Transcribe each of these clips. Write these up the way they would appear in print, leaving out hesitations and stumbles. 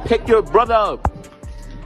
Pick your brother up.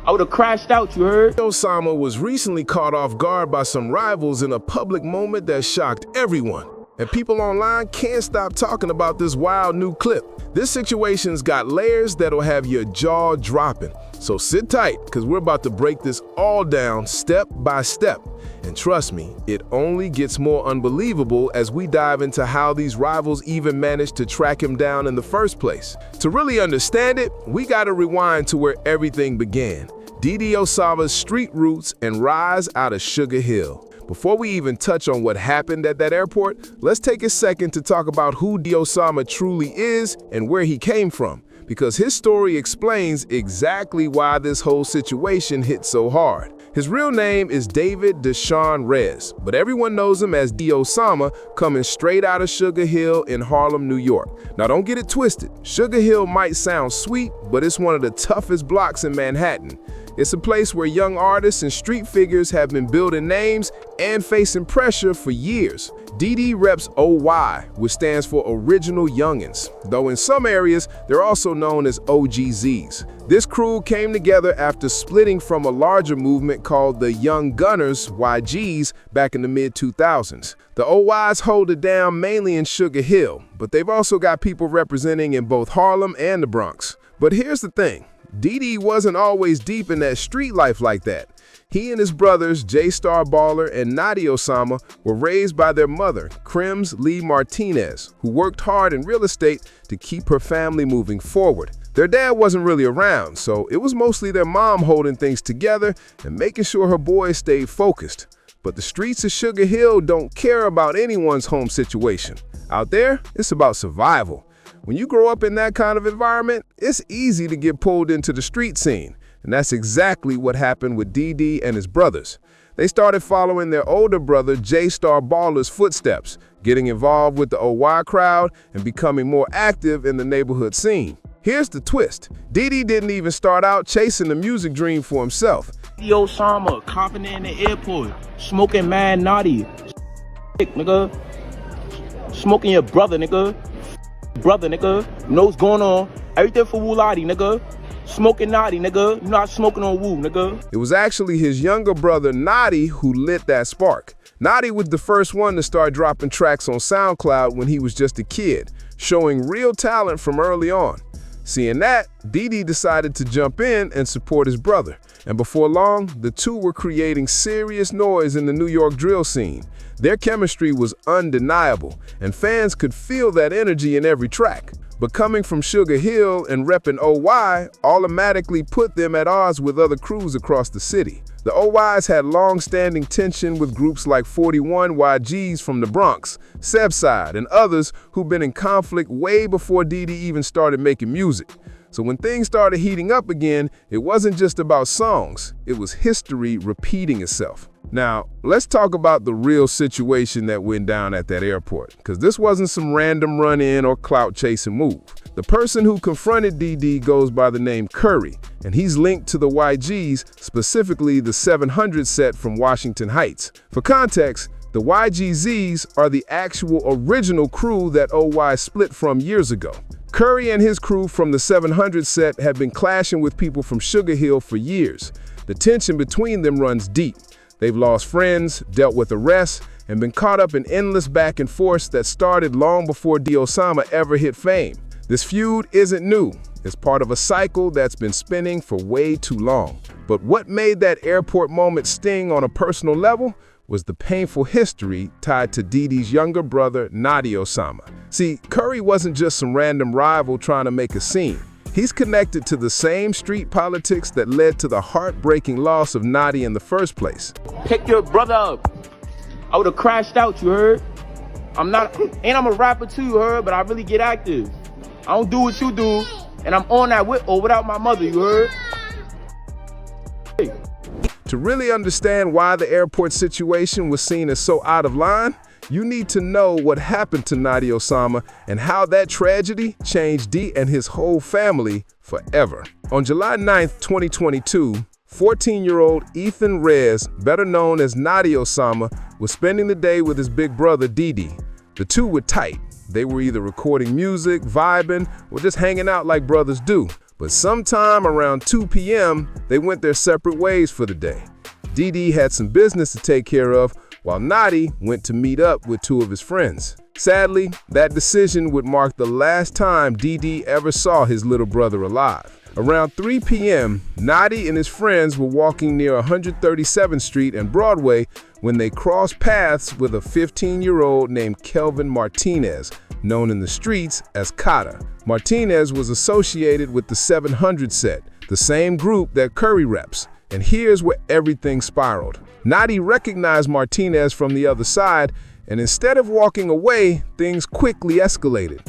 I would have crashed out, you heard? Osama was recently caught off guard by some rivals in a public moment that shocked everyone. And people online can't stop talking about this wild new clip. This situation's got layers that'll have your jaw dropping. So sit tight, because we're about to break this all down step by step. And trust me, it only gets more unbelievable as we dive into how these rivals even managed to track him down in the first place. To really understand it, we gotta rewind to where everything began. DD Osama's street roots and rise out of Sugar Hill. Before we even touch on what happened at that airport, let's take a second to talk about who DD Osama truly is and where he came from, because his story explains exactly why this whole situation hit so hard. His real name is David Deshaun Rez, but everyone knows him as DD Osama, coming straight out of Sugar Hill in Harlem, New York. Now don't get it twisted, Sugar Hill might sound sweet, but it's one of the toughest blocks in Manhattan. It's a place where young artists and street figures have been building names and facing pressure for years. DD reps OY, which stands for Original Youngins, though in some areas they're also known as OGZs. This crew came together after splitting from a larger movement called the Young Gunners, YGs, back in the mid-2000s. The OYs hold it down mainly in Sugar Hill, but they've also got people representing in both Harlem and the Bronx. But here's the thing. DD wasn't always deep in that street life like that. He and his brothers, J-Star Baller and Notti Osama, were raised by their mother, Crims Lee Martinez, who worked hard in real estate to keep her family moving forward. Their dad wasn't really around, so it was mostly their mom holding things together and making sure her boys stayed focused. But the streets of Sugar Hill don't care about anyone's home situation. Out there, it's about survival. When you grow up in that kind of environment, it's easy to get pulled into the street scene. And that's exactly what happened with DD and his brothers. They started following their older brother J-Star Baller's footsteps, getting involved with the OY crowd and becoming more active in the neighborhood scene. Here's the twist. DD didn't even start out chasing the music dream for himself. DD Osama, copping in the airport, smoking mad naughty. Nigga. Smoking your brother, nigga. Brother, nigga, you know what's going on. Everything for Woolati, nigga. Smoking Naughty, nigga. You not smoking on Woo, nigga. It was actually his younger brother, Notti, who lit that spark. Notti was the first one to start dropping tracks on SoundCloud when he was just a kid, showing real talent from early on. Seeing that, DD decided to jump in and support his brother. And before long, the two were creating serious noise in the New York drill scene. Their chemistry was undeniable, and fans could feel that energy in every track. But coming from Sugar Hill and repping OY automatically put them at odds with other crews across the city. The OYs had long-standing tension with groups like 41 YGs from the Bronx, Sebside, and others who've been in conflict way before DD even started making music. So when things started heating up again, it wasn't just about songs, it was history repeating itself. Now, let's talk about the real situation that went down at that airport, because this wasn't some random run-in or clout-chasing move. The person who confronted DD goes by the name Curry, and he's linked to the YGs, specifically the 700 set from Washington Heights. For context, the YGZs are the actual original crew that OY split from years ago. Curry and his crew from the 700 set have been clashing with people from Sugar Hill for years. The tension between them runs deep. They've lost friends, dealt with arrests, and been caught up in endless back and forth that started long before DD Osama ever hit fame. This feud isn't new. It's part of a cycle that's been spinning for way too long. But what made that airport moment sting on a personal level was the painful history tied to DD's younger brother, Notti Osama. See, Curry wasn't just some random rival trying to make a scene. He's connected to the same street politics that led to the heartbreaking loss of Notti in the first place. Pick your brother up. I would have crashed out, you heard? I'm a rapper too, you heard? But I really get active. I don't do what you do, and I'm on that with or without my mother, you heard? Hey. To really understand why the airport situation was seen as so out of line, you need to know what happened to Notti Osama and how that tragedy changed D and his whole family forever. On July 9th, 2022, 14-year-old Ethan Rez, better known as Notti Osama, was spending the day with his big brother DD. The two were tight. They were either recording music, vibing, or just hanging out like brothers do. But sometime around 2 p.m., they went their separate ways for the day. DD had some business to take care of, while Notti went to meet up with two of his friends. Sadly, that decision would mark the last time DD ever saw his little brother alive. Around 3 p.m., Notti and his friends were walking near 137th Street and Broadway when they crossed paths with a 15-year-old named Kelvin Martinez, known in the streets as Kata. Martinez was associated with the 700 set, the same group that Curry reps. And here's where everything spiraled. Notti recognized Martinez from the other side, and instead of walking away, things quickly escalated.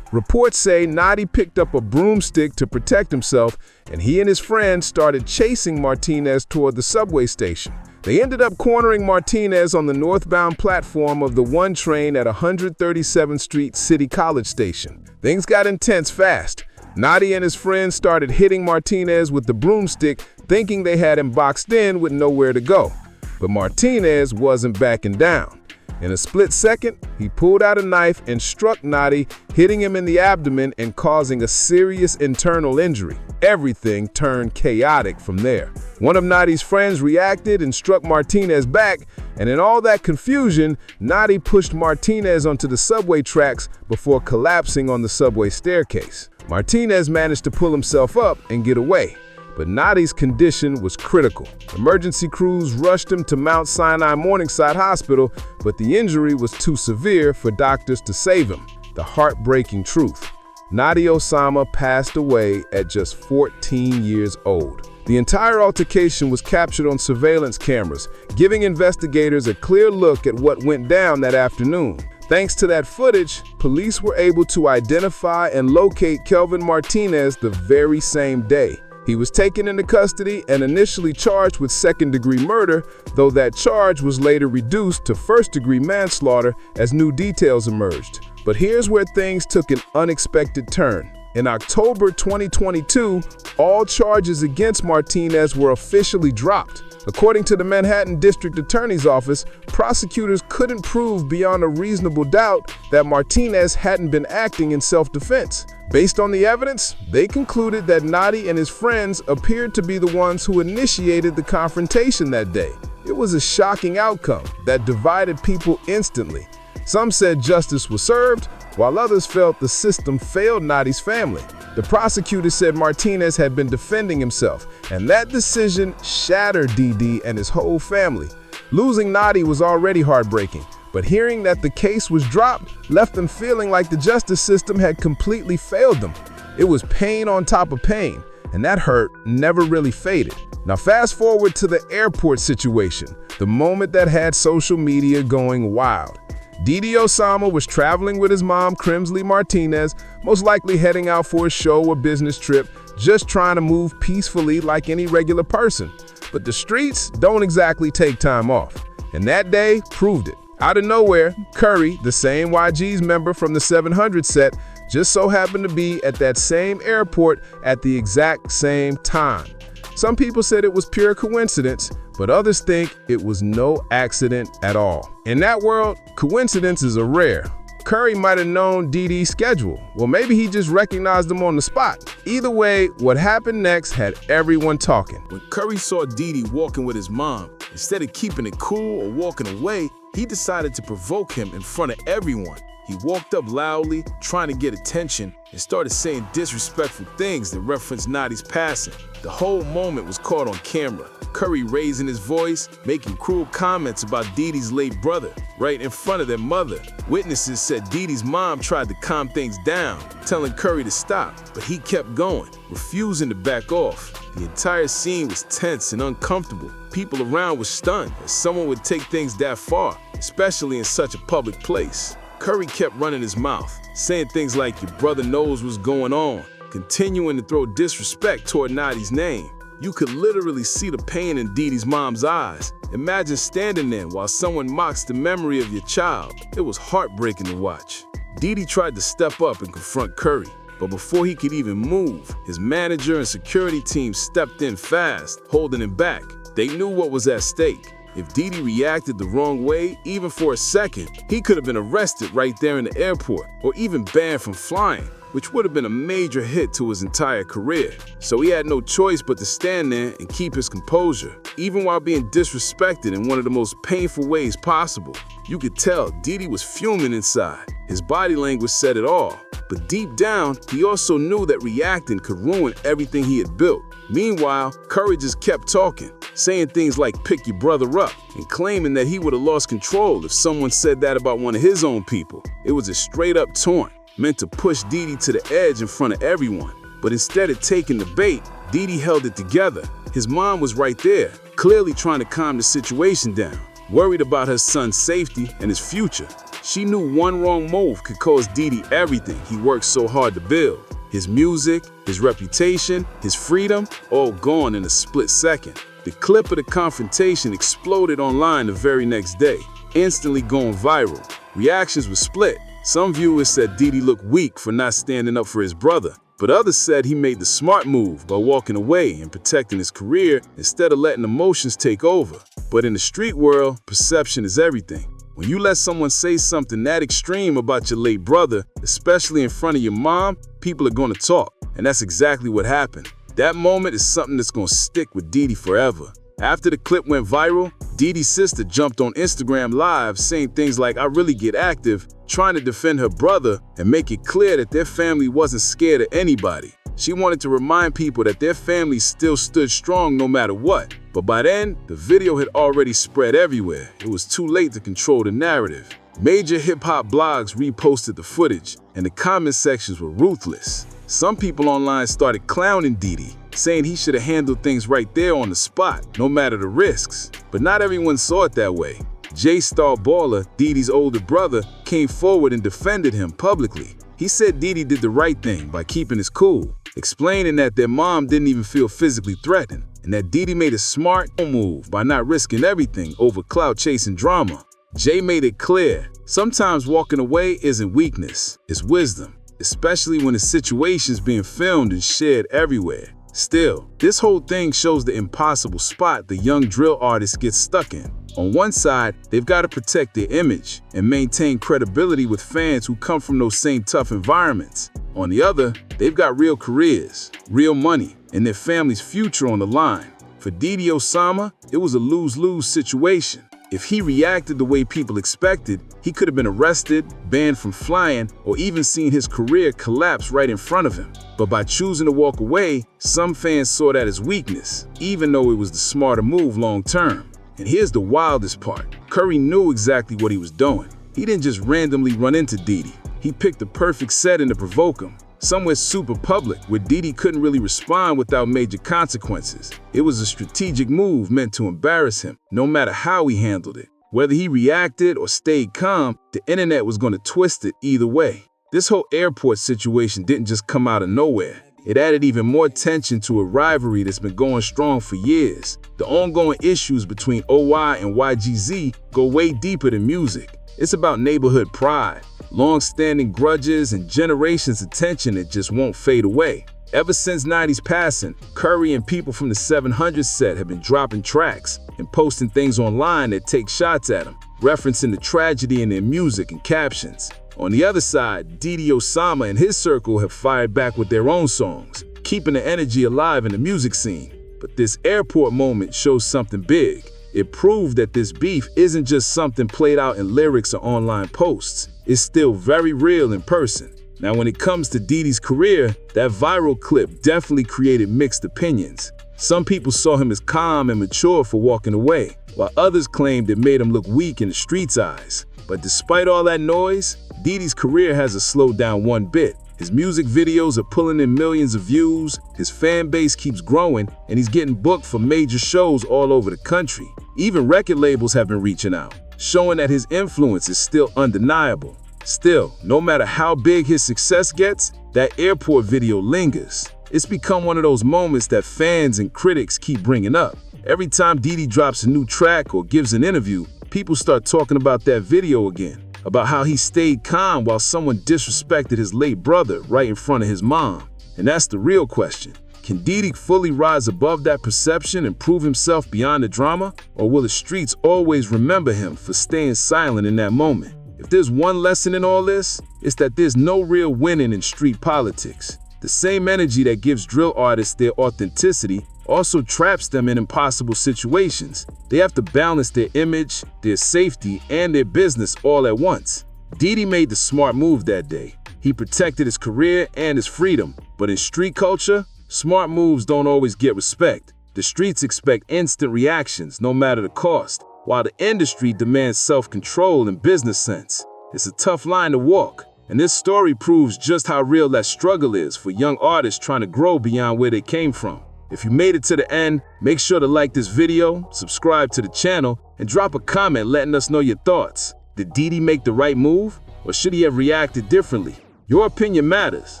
Reports say Notti picked up a broomstick to protect himself, and he and his friends started chasing Martinez toward the subway station. They ended up cornering Martinez on the northbound platform of the 1 train at 137th Street City College Station. Things got intense fast. Notti and his friends started hitting Martinez with the broomstick, thinking they had him boxed in with nowhere to go. But Martinez wasn't backing down. In a split second, he pulled out a knife and struck Notti, hitting him in the abdomen and causing a serious internal injury. Everything turned chaotic from there. One of Notti's friends reacted and struck Martinez back, and in all that confusion, Notti pushed Martinez onto the subway tracks before collapsing on the subway staircase. Martinez managed to pull himself up and get away, but Notti's condition was critical. Emergency crews rushed him to Mount Sinai Morningside Hospital, but the injury was too severe for doctors to save him. The heartbreaking truth: Notti Osama passed away at just 14 years old. The entire altercation was captured on surveillance cameras, giving investigators a clear look at what went down that afternoon. Thanks to that footage, police were able to identify and locate Kelvin Martinez the very same day. He was taken into custody and initially charged with second-degree murder, though that charge was later reduced to first-degree manslaughter as new details emerged. But here's where things took an unexpected turn. In October 2022, all charges against Martinez were officially dropped. According to the Manhattan District Attorney's Office, prosecutors couldn't prove beyond a reasonable doubt that Martinez hadn't been acting in self-defense. Based on the evidence, they concluded that Notti and his friends appeared to be the ones who initiated the confrontation that day. It was a shocking outcome that divided people instantly. Some said justice was served, while others felt the system failed Notti's family. The prosecutor said Martinez had been defending himself, and that decision shattered DD and his whole family. Losing Notti was already heartbreaking, but hearing that the case was dropped left them feeling like the justice system had completely failed them. It was pain on top of pain, and that hurt never really faded. Now fast forward to the airport situation, the moment that had social media going wild. DD Osama was traveling with his mom, Crimsley Martinez, most likely heading out for a show or business trip, just trying to move peacefully like any regular person. But the streets don't exactly take time off, and that day proved it. Out of nowhere, Curry, the same YG's member from the 700 set, just so happened to be at that same airport at the exact same time. Some people said it was pure coincidence, but others think it was no accident at all. In that world, coincidences are rare. Curry might have known DD's schedule. Well, maybe he just recognized him on the spot. Either way, what happened next had everyone talking. When Curry saw DD walking with his mom, instead of keeping it cool or walking away, he decided to provoke him in front of everyone. He walked up loudly, trying to get attention, and started saying disrespectful things that referenced Notti's passing. The whole moment was caught on camera. Curry raising his voice, making cruel comments about DD's late brother, right in front of their mother. Witnesses said DD's mom tried to calm things down, telling Curry to stop, but he kept going, refusing to back off. The entire scene was tense and uncomfortable. People around were stunned that someone would take things that far, especially in such a public place. Curry kept running his mouth, saying things like, "Your brother knows what's going on," continuing to throw disrespect toward Notti's name. You could literally see the pain in DD's mom's eyes. Imagine standing there while someone mocks the memory of your child. It was heartbreaking to watch. DD tried to step up and confront Curry, but before he could even move, his manager and security team stepped in fast, holding him back. They knew what was at stake. If DD reacted the wrong way, even for a second, he could have been arrested right there in the airport, or even banned from flying. which would have been a major hit to his entire career. So he had no choice but to stand there and keep his composure, even while being disrespected in one of the most painful ways possible. You could tell DD was fuming inside. His body language said it all. But deep down, he also knew that reacting could ruin everything he had built. Meanwhile, Curry just kept talking, saying things like "pick your brother up," and claiming that he would have lost control if someone said that about one of his own people. It was a straight-up taunt, meant to push DD to the edge in front of everyone. But instead of taking the bait, DD held it together. His mom was right there, clearly trying to calm the situation down, worried about her son's safety and his future. She knew one wrong move could cost DD everything he worked so hard to build. His music, his reputation, his freedom, all gone in a split second. The clip of the confrontation exploded online the very next day, instantly going viral. Reactions were split. Some viewers said DD looked weak for not standing up for his brother, but others said he made the smart move by walking away and protecting his career instead of letting emotions take over. But in the street world, perception is everything. When you let someone say something that extreme about your late brother, especially in front of your mom, people are going to talk. And that's exactly what happened. That moment is something that's going to stick with DD forever. After the clip went viral, DD's sister jumped on Instagram Live saying things like "I really get active," trying to defend her brother and make it clear that their family wasn't scared of anybody. She wanted to remind people that their family still stood strong no matter what. But by then, the video had already spread everywhere. It was too late to control the narrative. Major hip-hop blogs reposted the footage, and the comment sections were ruthless. Some people online started clowning DD, saying he should have handled things right there on the spot, no matter the risks. But not everyone saw it that way. J-Star Baller, DD's older brother, came forward and defended him publicly. He said DD did the right thing by keeping his cool, explaining that their mom didn't even feel physically threatened, and that DD made a smart move by not risking everything over clout chasing drama. Jay made it clear, sometimes walking away isn't weakness, it's wisdom, especially when the situation's being filmed and shared everywhere. Still, this whole thing shows the impossible spot the young drill artist gets stuck in. On one side, they've got to protect their image and maintain credibility with fans who come from those same tough environments. On the other, they've got real careers, real money, and their family's future on the line. For DD Osama, it was a lose-lose situation. If he reacted the way people expected, he could have been arrested, banned from flying, or even seen his career collapse right in front of him. But by choosing to walk away, some fans saw that as weakness, even though it was the smarter move long-term. And here's the wildest part. Curry knew exactly what he was doing. He didn't just randomly run into DD. He picked the perfect setting to provoke him, somewhere super public where DD couldn't really respond without major consequences. It was a strategic move meant to embarrass him, no matter how he handled it. Whether he reacted or stayed calm, the internet was going to twist it either way. This whole airport situation didn't just come out of nowhere. It added even more tension to a rivalry that's been going strong for years. The ongoing issues between OY and YGZ go way deeper than music. It's about neighborhood pride, long-standing grudges, and generations of tension that just won't fade away. Ever since 90's passing, Curry and people from the 700 set have been dropping tracks and posting things online that take shots at him, referencing the tragedy in their music and captions. On the other side, DD Osama and his circle have fired back with their own songs, keeping the energy alive in the music scene. But this airport moment shows something big. It proved that this beef isn't just something played out in lyrics or online posts. It's still very real in person. Now, when it comes to DD's career, that viral clip definitely created mixed opinions. Some people saw him as calm and mature for walking away, while others claimed it made him look weak in the streets' eyes. But despite all that noise, DD's career hasn't slowed down one bit. His music videos are pulling in millions of views, his fan base keeps growing, and he's getting booked for major shows all over the country. Even record labels have been reaching out, showing that his influence is still undeniable. Still, no matter how big his success gets, that airport video lingers. It's become one of those moments that fans and critics keep bringing up. Every time DD drops a new track or gives an interview, people start talking about that video again, about how he stayed calm while someone disrespected his late brother right in front of his mom. And that's the real question. Can DD fully rise above that perception and prove himself beyond the drama? Or will the streets always remember him for staying silent in that moment? If there's one lesson in all this, it's that there's no real winning in street politics. The same energy that gives drill artists their authenticity also traps them in impossible situations. They have to balance their image, their safety, and their business all at once. DD made the smart move that day. He protected his career and his freedom. But in street culture, smart moves don't always get respect. The streets expect instant reactions, no matter the cost, while the industry demands self-control and business sense. It's a tough line to walk, and this story proves just how real that struggle is for young artists trying to grow beyond where they came from. If you made it to the end, make sure to like this video, subscribe to the channel, and drop a comment letting us know your thoughts. Did DD make the right move, or should he have reacted differently? Your opinion matters,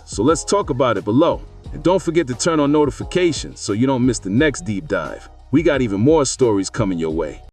so let's talk about it below. And don't forget to turn on notifications so you don't miss the next deep dive. We got even more stories coming your way.